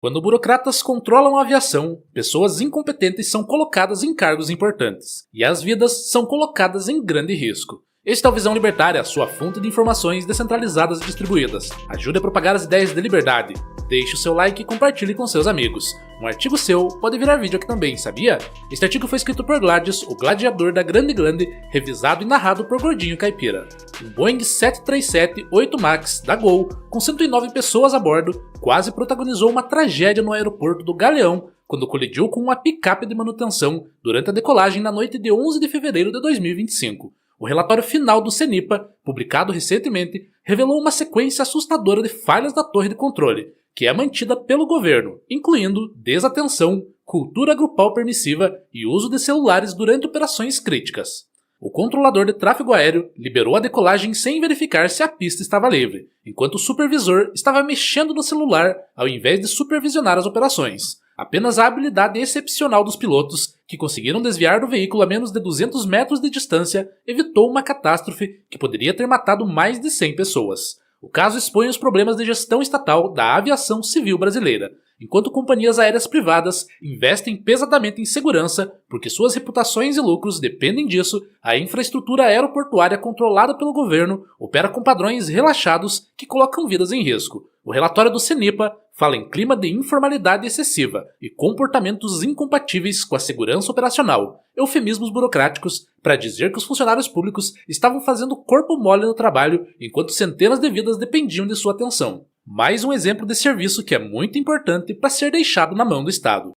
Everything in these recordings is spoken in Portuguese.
Quando burocratas controlam a aviação, pessoas incompetentes são colocadas em cargos importantes, e as vidas são colocadas em grande risco. Este é o Visão Libertária, sua fonte de informações descentralizadas e distribuídas. Ajude a propagar as ideias de liberdade. Deixe o seu like e compartilhe com seus amigos. Um artigo seu pode virar vídeo aqui também, sabia? Este artigo foi escrito por Gladius, o gladiador da Grande Glande, revisado e narrado por Gordinho Caipira. Um Boeing 737-8 MAX da Gol, com 109 pessoas a bordo, quase protagonizou uma tragédia no aeroporto do Galeão quando colidiu com uma picape de manutenção durante a decolagem na noite de 11 de fevereiro de 2025. O relatório final do CENIPA, publicado recentemente, revelou uma sequência assustadora de falhas da torre de controle, que é mantida pelo governo, incluindo desatenção, cultura grupal permissiva e uso de celulares durante operações críticas. O controlador de tráfego aéreo liberou a decolagem sem verificar se a pista estava livre, enquanto o supervisor estava mexendo no celular ao invés de supervisionar as operações. Apenas a habilidade excepcional dos pilotos, que conseguiram desviar do veículo a menos de 200 metros de distância, evitou uma catástrofe que poderia ter matado mais de 100 pessoas. O caso expõe os problemas de gestão estatal da aviação civil brasileira, enquanto companhias aéreas privadas investem pesadamente em segurança porque suas reputações e lucros dependem disso. A infraestrutura aeroportuária controlada pelo governo opera com padrões relaxados que colocam vidas em risco. O relatório do CENIPA fala em clima de informalidade excessiva e comportamentos incompatíveis com a segurança operacional, eufemismos burocráticos para dizer que os funcionários públicos estavam fazendo corpo mole no trabalho enquanto centenas de vidas dependiam de sua atenção. Mais um exemplo de serviço que é muito importante para ser deixado na mão do Estado.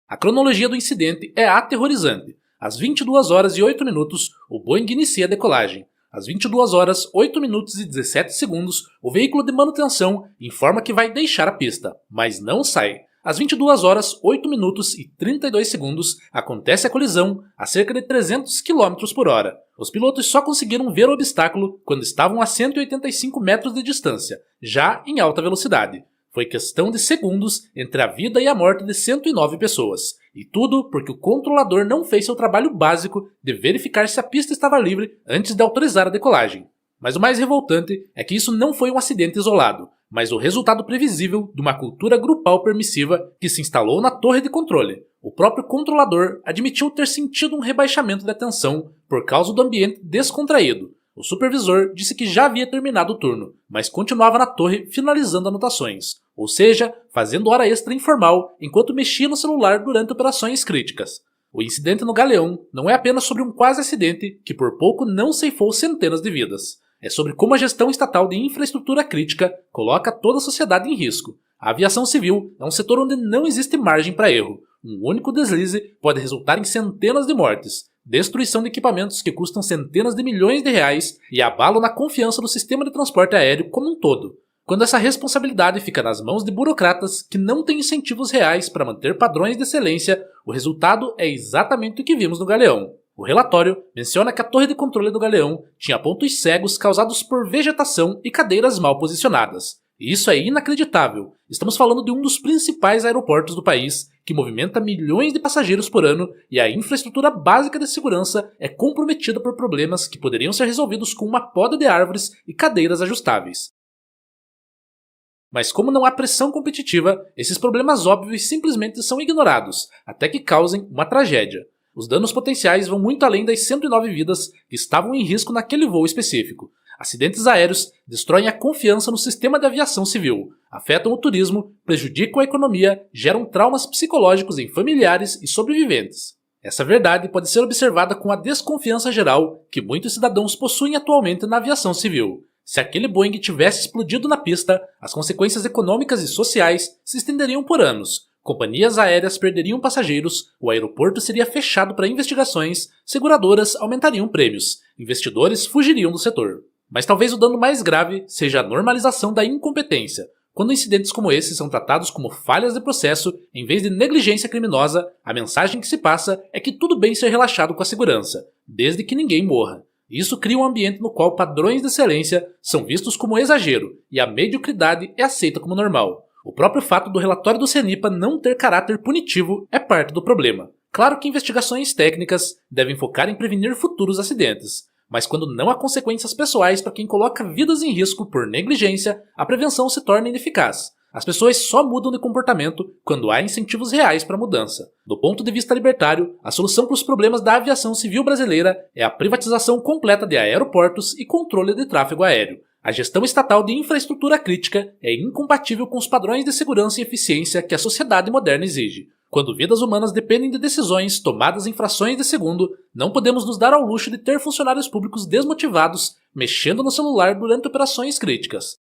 A cronologia do incidente é aterrorizante. Às 22 horas e 8 minutos, o Boeing inicia a decolagem. Às 22 horas, 8 minutos e 17 segundos, o veículo de manutenção informa que vai deixar a pista, mas não sai. Às 22 horas, 8 minutos e 32 segundos, acontece a colisão a cerca de 300 km por hora. Os pilotos só conseguiram ver o obstáculo quando estavam a 185 metros de distância, já em alta velocidade. Foi questão de segundos entre a vida e a morte de 109 pessoas. E tudo porque o controlador não fez seu trabalho básico de verificar se a pista estava livre antes de autorizar a decolagem. Mas o mais revoltante é que isso não foi um acidente isolado, mas o resultado previsível de uma cultura grupal permissiva que se instalou na torre de controle. O próprio controlador admitiu ter sentido um rebaixamento de atenção por causa do ambiente descontraído. O supervisor disse que já havia terminado o turno, mas continuava na torre finalizando anotações, ou seja, fazendo hora extra informal enquanto mexia no celular durante operações críticas. O incidente no Galeão não é apenas sobre um quase acidente que por pouco não ceifou centenas de vidas. É sobre como a gestão estatal de infraestrutura crítica coloca toda a sociedade em risco. A aviação civil é um setor onde não existe margem para erro. Um único deslize pode resultar em centenas de mortes, destruição de equipamentos que custam centenas de milhões de reais e abalo na confiança do sistema de transporte aéreo como um todo. Quando essa responsabilidade fica nas mãos de burocratas que não têm incentivos reais para manter padrões de excelência, o resultado é exatamente o que vimos no Galeão. O relatório menciona que a torre de controle do Galeão tinha pontos cegos causados por vegetação e cadeiras mal posicionadas. E isso é inacreditável. Estamos falando de um dos principais aeroportos do país, que movimenta milhões de passageiros por ano, e a infraestrutura básica de segurança é comprometida por problemas que poderiam ser resolvidos com uma poda de árvores e cadeiras ajustáveis. Mas como não há pressão competitiva, esses problemas óbvios simplesmente são ignorados, até que causem uma tragédia. Os danos potenciais vão muito além das 109 vidas que estavam em risco naquele voo específico. Acidentes aéreos destroem a confiança no sistema de aviação civil, afetam o turismo, prejudicam a economia, geram traumas psicológicos em familiares e sobreviventes. Essa verdade pode ser observada com a desconfiança geral que muitos cidadãos possuem atualmente na aviação civil. Se aquele Boeing tivesse explodido na pista, as consequências econômicas e sociais se estenderiam por anos. Companhias aéreas perderiam passageiros, o aeroporto seria fechado para investigações, seguradoras aumentariam prêmios, investidores fugiriam do setor. Mas talvez o dano mais grave seja a normalização da incompetência. Quando incidentes como esse são tratados como falhas de processo, em vez de negligência criminosa, a mensagem que se passa é que tudo bem ser relaxado com a segurança, desde que ninguém morra. Isso cria um ambiente no qual padrões de excelência são vistos como exagero e a mediocridade é aceita como normal. O próprio fato do relatório do CENIPA não ter caráter punitivo é parte do problema. Claro que investigações técnicas devem focar em prevenir futuros acidentes, mas quando não há consequências pessoais para quem coloca vidas em risco por negligência, a prevenção se torna ineficaz. As pessoas só mudam de comportamento quando há incentivos reais para a mudança. Do ponto de vista libertário, a solução para os problemas da aviação civil brasileira é a privatização completa de aeroportos e controle de tráfego aéreo. A gestão estatal de infraestrutura crítica é incompatível com os padrões de segurança e eficiência que a sociedade moderna exige. Quando vidas humanas dependem de decisões tomadas em frações de segundo, não podemos nos dar ao luxo de ter funcionários públicos desmotivados mexendo no celular durante operações críticas.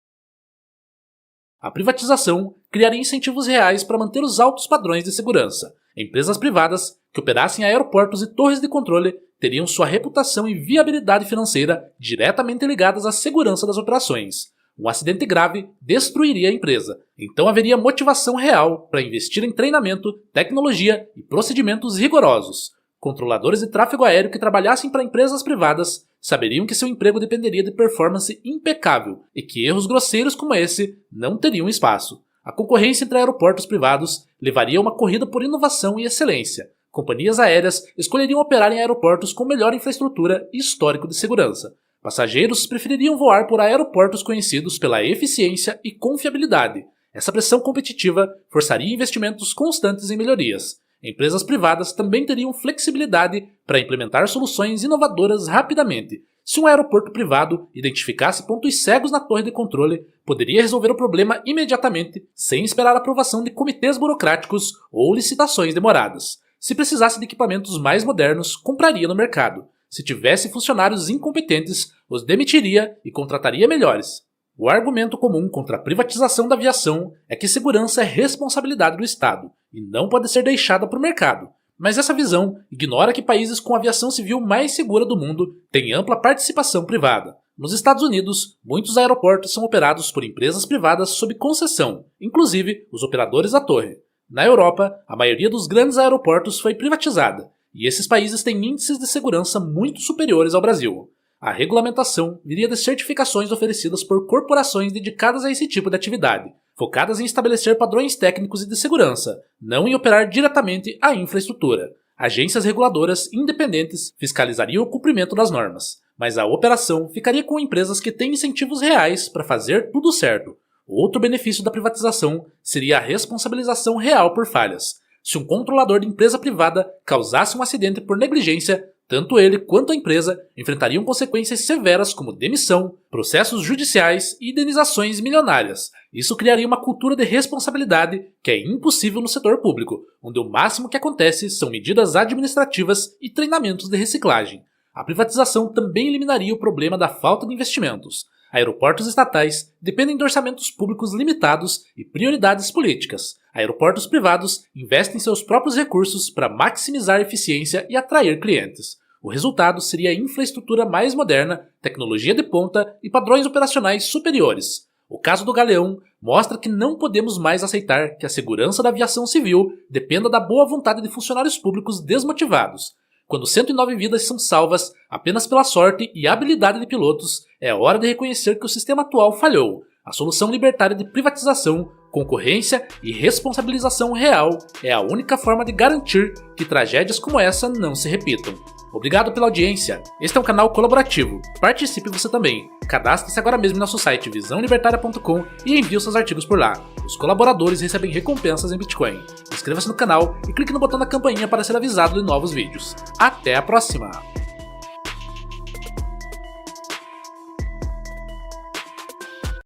A privatização criaria incentivos reais para manter os altos padrões de segurança. Empresas privadas que operassem aeroportos e torres de controle teriam sua reputação e viabilidade financeira diretamente ligadas à segurança das operações. Um acidente grave destruiria a empresa, então haveria motivação real para investir em treinamento, tecnologia e procedimentos rigorosos. Controladores de tráfego aéreo que trabalhassem para empresas privadas saberiam que seu emprego dependeria de performance impecável e que erros grosseiros como esse não teriam espaço. A concorrência entre aeroportos privados levaria a uma corrida por inovação e excelência. Companhias aéreas escolheriam operar em aeroportos com melhor infraestrutura e histórico de segurança. Passageiros prefeririam voar por aeroportos conhecidos pela eficiência e confiabilidade. Essa pressão competitiva forçaria investimentos constantes em melhorias. Empresas privadas também teriam flexibilidade para implementar soluções inovadoras rapidamente. Se um aeroporto privado identificasse pontos cegos na torre de controle, poderia resolver o problema imediatamente, sem esperar a aprovação de comitês burocráticos ou licitações demoradas. Se precisasse de equipamentos mais modernos, compraria no mercado. Se tivesse funcionários incompetentes, os demitiria e contrataria melhores. O argumento comum contra a privatização da aviação é que segurança é responsabilidade do Estado e não pode ser deixada para o mercado. Mas essa visão ignora que países com a aviação civil mais segura do mundo têm ampla participação privada. Nos Estados Unidos, muitos aeroportos são operados por empresas privadas sob concessão, inclusive os operadores da torre. Na Europa, a maioria dos grandes aeroportos foi privatizada, e esses países têm índices de segurança muito superiores ao Brasil. A regulamentação viria de certificações oferecidas por corporações dedicadas a esse tipo de atividade, focadas em estabelecer padrões técnicos e de segurança, não em operar diretamente a infraestrutura. Agências reguladoras independentes fiscalizariam o cumprimento das normas, mas a operação ficaria com empresas que têm incentivos reais para fazer tudo certo. Outro benefício da privatização seria a responsabilização real por falhas. Se um controlador de empresa privada causasse um acidente por negligência, tanto ele quanto a empresa enfrentariam consequências severas como demissão, processos judiciais e indenizações milionárias. Isso criaria uma cultura de responsabilidade que é impossível no setor público, onde o máximo que acontece são medidas administrativas e treinamentos de reciclagem. A privatização também eliminaria o problema da falta de investimentos. Aeroportos estatais dependem de orçamentos públicos limitados e prioridades políticas. Aeroportos privados investem seus próprios recursos para maximizar a eficiência e atrair clientes. O resultado seria a infraestrutura mais moderna, tecnologia de ponta e padrões operacionais superiores. O caso do Galeão mostra que não podemos mais aceitar que a segurança da aviação civil dependa da boa vontade de funcionários públicos desmotivados. Quando 109 vidas são salvas apenas pela sorte e habilidade de pilotos, é hora de reconhecer que o sistema atual falhou. A solução libertária de privatização, concorrência e responsabilização real é a única forma de garantir que tragédias como essa não se repitam. Obrigado pela audiência. Este é um canal colaborativo. Participe você também. Cadastre-se agora mesmo em nosso site visãolibertaria.com e envie os seus artigos por lá. Os colaboradores recebem recompensas em Bitcoin. Inscreva-se no canal e clique no botão da campainha para ser avisado de novos vídeos. Até a próxima!